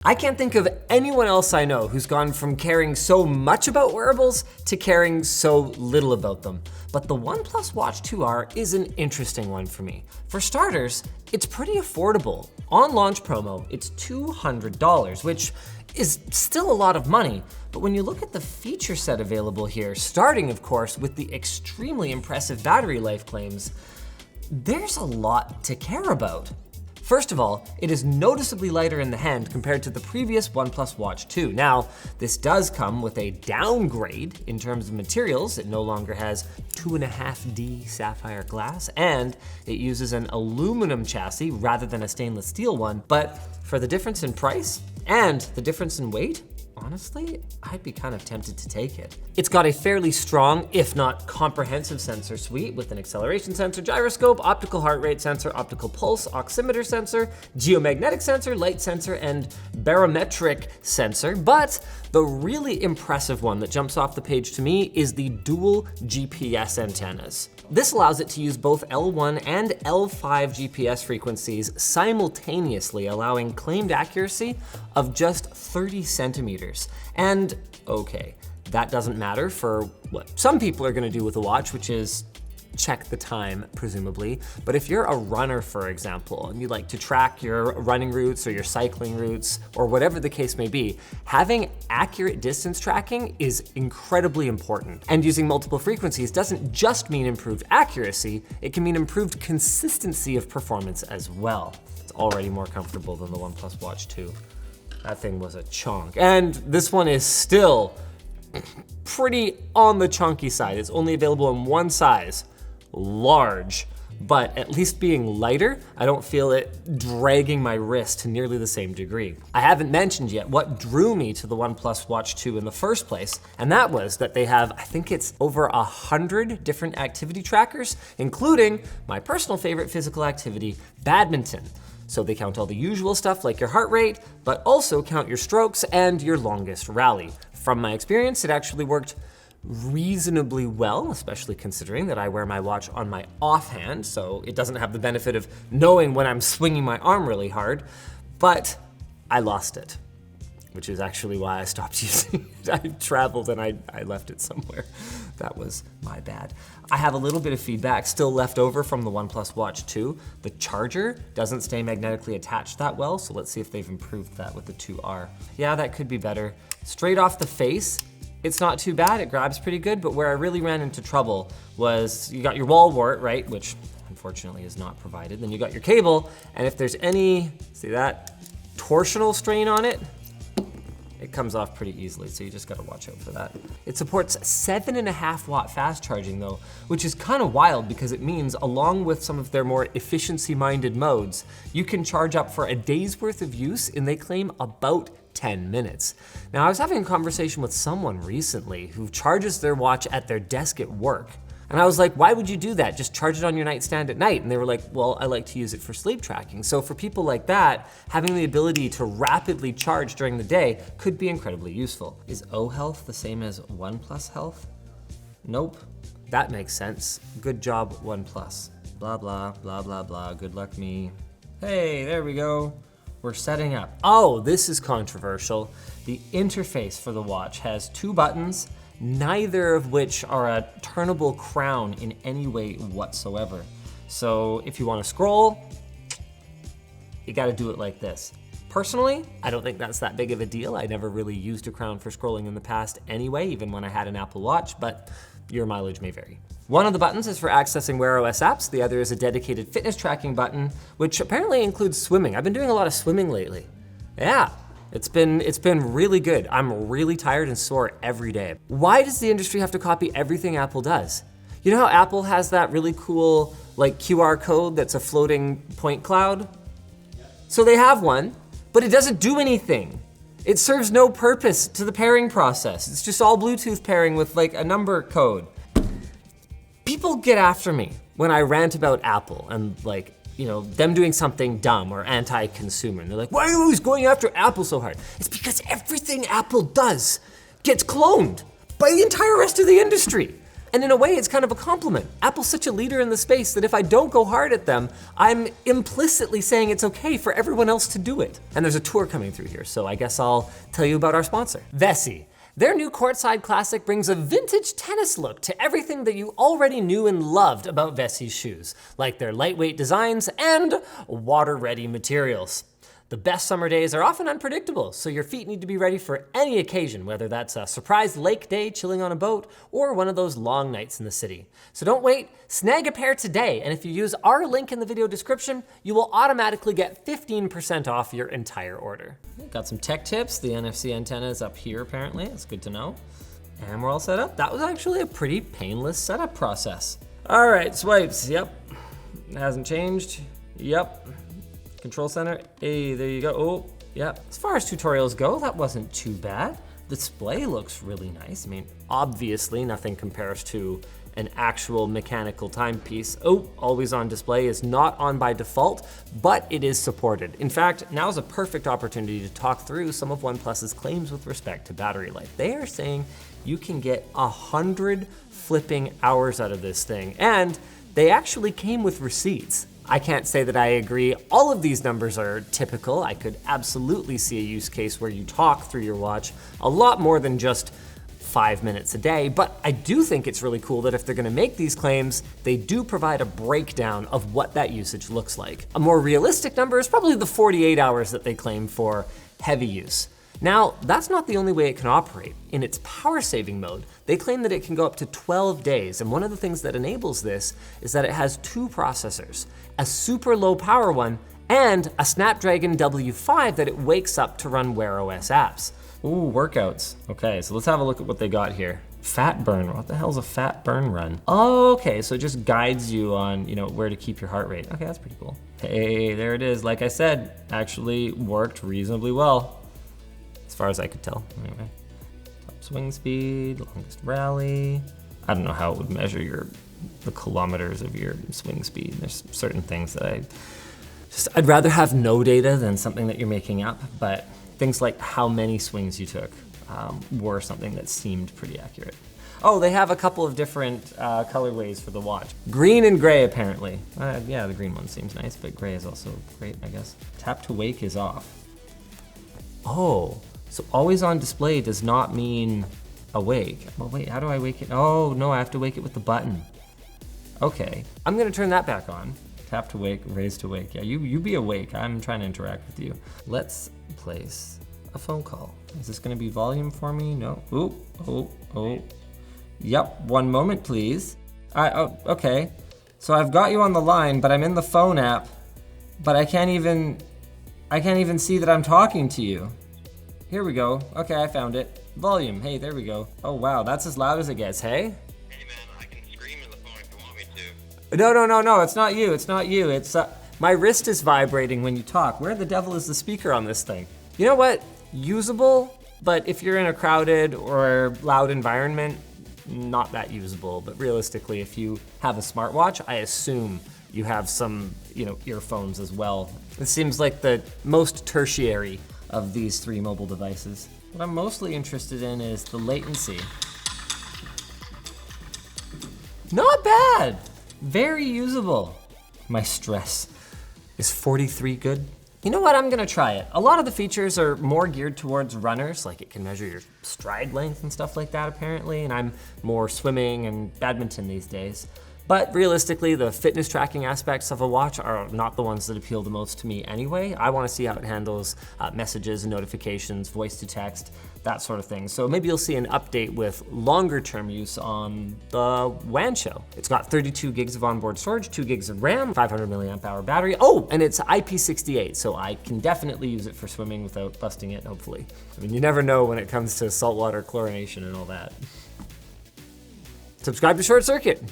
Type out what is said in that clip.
I can't think of anyone else I know who's gone from caring so much about wearables to caring so little about them. But the OnePlus Watch 2R is an interesting one for me. For starters, it's pretty affordable. On launch promo, it's $200, which is still a lot of money. But when you look at the feature set available here, starting of course with the extremely impressive battery life claims, there's a lot to care about. First of all, it is noticeably lighter in the hand compared to the previous OnePlus Watch 2. Now, this does come with a downgrade in terms of materials. It no longer has 2.5D sapphire glass, and it uses an aluminum chassis rather than a stainless steel one. But for the difference in price and the difference in weight, honestly, I'd be kind of tempted to take it. It's got a fairly strong, if not comprehensive sensor suite with an acceleration sensor, gyroscope, optical heart rate sensor, optical pulse, oximeter sensor, geomagnetic sensor, light sensor, and barometric sensor. But the really impressive one that jumps off the page to me is the dual GPS antennas. This allows it to use both L1 and L5 GPS frequencies simultaneously, allowing claimed accuracy of just 30 centimeters. And okay, that doesn't matter for what some people are gonna do with a watch, which is check the time, presumably. But if you're a runner, for example, and you like to track your running routes or your cycling routes or whatever the case may be, having accurate distance tracking is incredibly important. And using multiple frequencies doesn't just mean improved accuracy, it can mean improved consistency of performance as well. It's already more comfortable than the OnePlus Watch 2. That thing was a chunk. And this one is still pretty on the chunky side. It's only available in one size, large, but at least being lighter, I don't feel it dragging my wrist to nearly the same degree. I haven't mentioned yet what drew me to the OnePlus Watch 2 in the first place, and that was that they have, I think it's over 100 different activity trackers, including my personal favorite physical activity, badminton. So they count all the usual stuff like your heart rate, but also count your strokes and your longest rally. From my experience, it actually worked reasonably well, especially considering that I wear my watch on my offhand, so it doesn't have the benefit of knowing when I'm swinging my arm really hard, but I lost it, which is actually why I stopped using it. I traveled and I left it somewhere. That was my bad. I have a little bit of feedback still left over from the OnePlus Watch 2. The charger doesn't stay magnetically attached that well, so let's see if they've improved that with the 2R. Yeah, that could be better. Straight off the face, it's not too bad, it grabs pretty good, but where I really ran into trouble was you got your wall wart, right, which unfortunately is not provided. Then you got your cable, and if there's any, see that, torsional strain on it, it comes off pretty easily, so you just gotta watch out for that. It supports 7.5 watt fast charging though, which is kind of wild because it means along with some of their more efficiency-minded modes, you can charge up for a day's worth of use in, they claim, about 10 minutes. Now, I was having a conversation with someone recently who charges their watch at their desk at work. And I was like, why would you do that? Just charge it on your nightstand at night. And they were like, well, I like to use it for sleep tracking. So for people like that, having the ability to rapidly charge during the day could be incredibly useful. Is O Health the same as OnePlus Health? Nope. That makes sense. Good job, OnePlus. Blah, blah, blah, blah, blah. Good luck me. Hey, there we go. We're setting up. Oh, this is controversial. The interface for the watch has 2 buttons, neither of which are a turnable crown in any way whatsoever. So if you want to scroll, you got to do it like this. Personally, I don't think that's that big of a deal. I never really used a crown for scrolling in the past anyway, even when I had an Apple Watch, but your mileage may vary. One of the buttons is for accessing Wear OS apps. The other is a dedicated fitness tracking button, which apparently includes swimming. I've been doing a lot of swimming lately. Yeah, it's been really good. I'm really tired and sore every day. Why does the industry have to copy everything Apple does? You know how Apple has that really cool like QR code that's a floating point cloud? So they have one, but it doesn't do anything. It serves no purpose to the pairing process. It's just all Bluetooth pairing with like a number code. People get after me when I rant about Apple and like, you know, them doing something dumb or anti-consumer. And they're like, why are you always going after Apple so hard? It's because everything Apple does gets cloned by the entire rest of the industry. And in a way, it's kind of a compliment. Apple's such a leader in the space that if I don't go hard at them, I'm implicitly saying it's okay for everyone else to do it. And there's a tour coming through here, so I guess I'll tell you about our sponsor, Vessi. Their new courtside classic brings a vintage tennis look to everything that you already knew and loved about Vessi's shoes, like their lightweight designs and water-ready materials. The best summer days are often unpredictable, so your feet need to be ready for any occasion, whether that's a surprise lake day chilling on a boat or one of those long nights in the city. So don't wait, snag a pair today, and if you use our link in the video description, you will automatically get 15% off your entire order. Got some tech tips. The NFC antenna is up here apparently, that's good to know. And we're all set up. That was actually a pretty painless setup process. All right, swipes, yep. It hasn't changed, yep. Control center, hey, there you go. Oh, yeah. As far as tutorials go, that wasn't too bad. The display looks really nice. I mean, obviously nothing compares to an actual mechanical timepiece. Oh, always on display is not on by default, but it is supported. In fact, now is a perfect opportunity to talk through some of OnePlus's claims with respect to battery life. They are saying you can get 100 flipping hours out of this thing, and they actually came with receipts. I can't say that I agree. All of these numbers are typical. I could absolutely see a use case where you talk through your watch a lot more than just 5 minutes a day, but I do think it's really cool that if they're gonna make these claims, they do provide a breakdown of what that usage looks like. A more realistic number is probably the 48 hours that they claim for heavy use. Now, that's not the only way it can operate. In its power saving mode, they claim that it can go up to 12 days, and one of the things that enables this is that it has 2 processors, a super low power one and a Snapdragon W5 that it wakes up to run Wear OS apps. Ooh, workouts. Okay, so let's have a look at what they got here. Fat burn, what the hell's a fat burn run? Oh, okay, so it just guides you on, where to keep your heart rate. Okay, that's pretty cool. Hey, there it is. Like I said, actually worked reasonably well. As far as I could tell, anyway. Top swing speed, longest rally. I don't know how it would measure the kilometers of your swing speed. There's certain things that I'd rather have no data than something that you're making up, but things like how many swings you took were something that seemed pretty accurate. Oh, they have a couple of different colorways for the watch. Green and gray, apparently. Yeah, the green one seems nice, but gray is also great, I guess. Tap to wake is off. Oh. So always on display does not mean awake. Well, wait, how do I wake it? Oh, no, I have to wake it with the button. Okay, I'm gonna turn that back on. Tap to wake, raise to wake. Yeah, you be awake. I'm trying to interact with you. Let's place a phone call. Is this gonna be volume for me? No, oh. Yep, one moment, please. Oh, okay. So I've got you on the line, but I'm in the phone app, but I can't even see that I'm talking to you. Here we go. Okay, I found it. Volume. Hey, there we go. Oh, wow, that's as loud as it gets, hey? Hey, man, I can scream in the phone if you want me to. No, it's not you. It's not you. It's, my wrist is vibrating when you talk. Where the devil is the speaker on this thing? You know what? Usable, but if you're in a crowded or loud environment, not that usable. But realistically, if you have a smartwatch, I assume you have some, earphones as well. It seems like the most tertiary of these 3 mobile devices. What I'm mostly interested in is the latency. Not bad, very usable. My stress. Is 43 good? You know what, I'm gonna try it. A lot of the features are more geared towards runners, like it can measure your stride length and stuff like that apparently, and I'm more swimming and badminton these days. But realistically, the fitness tracking aspects of a watch are not the ones that appeal the most to me anyway. I wanna see how it handles messages and notifications, voice to text, that sort of thing. So maybe you'll see an update with longer term use on the WAN show. It's got 32 gigs of onboard storage, 2 gigs of RAM, 500 milliamp hour battery. Oh, and it's IP68, so I can definitely use it for swimming without busting it, hopefully. I mean, you never know when it comes to saltwater chlorination and all that. Subscribe to ShortCircuit.